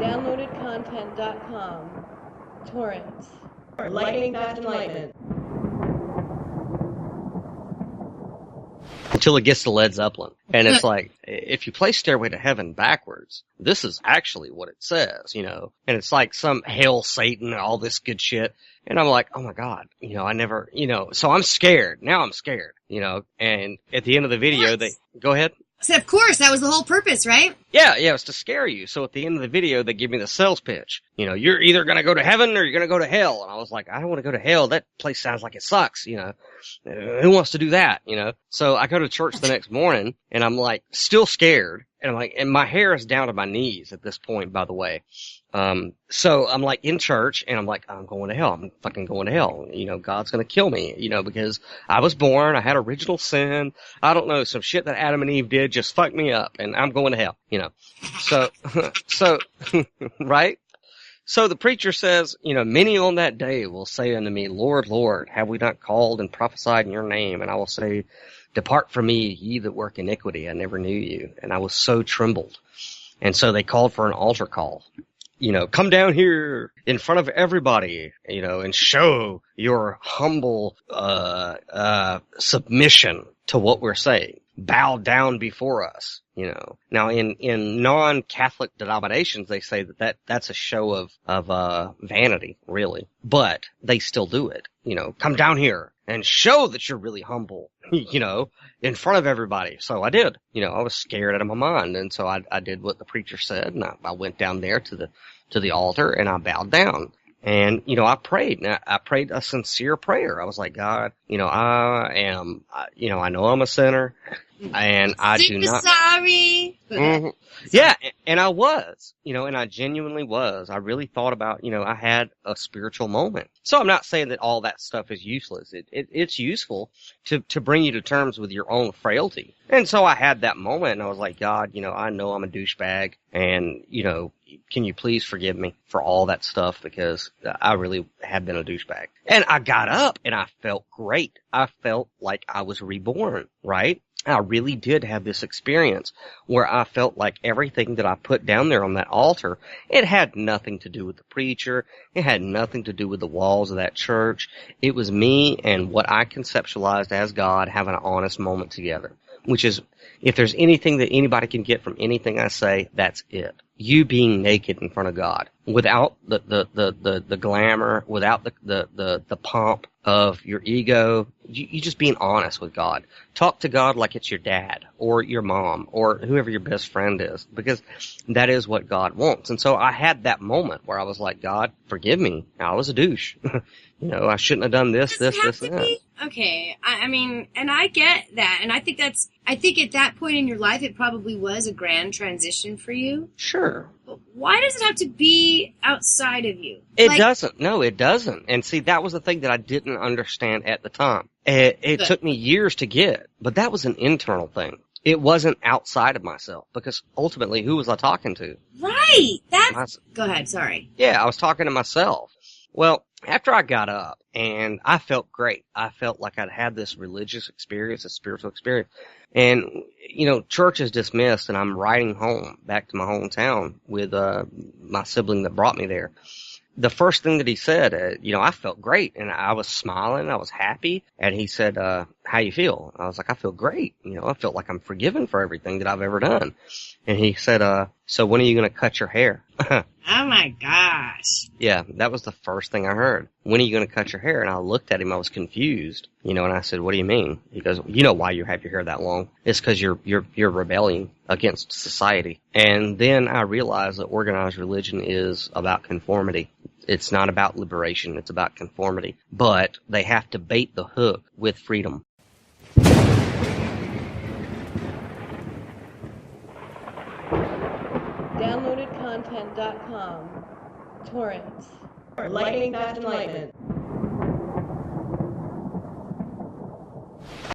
downloadedcontent.com. Torrents. Lightning fast enlightenment. Until it gets to Led Zeppelin. And it's like, if you play Stairway to Heaven backwards, this is actually what it says, you know. And it's like some Hail Satan and all this good shit. And I'm like, oh my God, you know, I never, you know, so I'm scared. Now I'm scared, you know. And at the end of the video, they, go ahead. So of course, that was the whole purpose, right? Yeah, it was to scare you. So at the end of the video, they give me the sales pitch. You know, you're either going to go to heaven or you're going to go to hell. And I was like, I don't want to go to hell. That place sounds like it sucks, you know. Who wants to do that, you know? So I go to church the next morning and I'm like, still scared. And I'm like, and my hair is down to my knees at this point, by the way. So I'm like in church and I'm like, I'm going to hell. I'm fucking going to hell. You know, God's going to kill me, you know, because I was born, I had original sin. I don't know, some shit that Adam and Eve did just fucked me up and I'm going to hell, you know. So, right? So the preacher says, you know, many on that day will say unto me, Lord, Lord, have we not called and prophesied in your name? And I will say, depart from me, ye that work iniquity. I never knew you. And I was so trembled. And so they called for an altar call. You know, come down here in front of everybody, you know, and show your humble, submission to what we're saying. Bow down before us, you know. Now in non-Catholic denominations, they say that's a show of vanity, really. But they still do it, you know. Come down here and show that you're really humble, you know, in front of everybody. So I did, you know, I was scared out of my mind. And so I did what the preacher said. And I went down there to the altar and I bowed down. And, you know, I prayed. And I prayed a sincere prayer. I was like, God, you know, I know I'm a sinner. And I do not. Sorry. Mm-hmm. Yeah, and I was, you know, and I genuinely was. I really thought about, you know, I had a spiritual moment. So I'm not saying that all that stuff is useless. It's useful to bring you to terms with your own frailty. And so I had that moment and I was like, God, you know, I know I'm a douchebag and, you know, can you please forgive me for all that stuff because I really have been a douchebag. And I got up and I felt great. I felt like I was reborn, right? I really did have this experience where I felt like everything that I put down there on that altar, it had nothing to do with the preacher. It had nothing to do with the walls of that church. It was me and what I conceptualized as God having an honest moment together, which is, if there's anything that anybody can get from anything I say, that's it. You being naked in front of God, without the glamour, without the pomp of your ego, you just being honest with God. Talk to God like it's your dad or your mom or whoever your best friend is, because that is what God wants. And so I had that moment where I was like, God, forgive me. I was a douche. You know, I shouldn't have done this, and that. Okay. I mean, and I get that. And I think at that point in your life, it probably was a grand transition for you. Sure. But why does it have to be outside of you? It doesn't. No, it doesn't. And see, that was the thing that I didn't understand at the time. It took me years to get, but that was an internal thing. It wasn't outside of myself, because ultimately, who was I talking to? Right. Go ahead. Sorry. Yeah, I was talking to myself. Well, after I got up and I felt great, I felt like I'd had this religious experience, a spiritual experience. And, you know, church is dismissed and I'm riding home back to my hometown with, my sibling that brought me there. The first thing that he said, you know, I felt great and I was smiling, I was happy. And he said, how you feel? I was like, I feel great. You know, I feel like I'm forgiven for everything that I've ever done. And he said, so when are you going to cut your hair? Oh my gosh. Yeah, that was the first thing I heard. When are you going to cut your hair? And I looked at him, I was confused, you know, and I said, what do you mean? He goes, you know why you have your hair that long? It's because you're rebelling against society. And then I realized that organized religion is about conformity. It's not about liberation, it's about conformity. But they have to bait the hook with freedom. downloadedcontent.com. Torrents. Lightning fast enlightenment.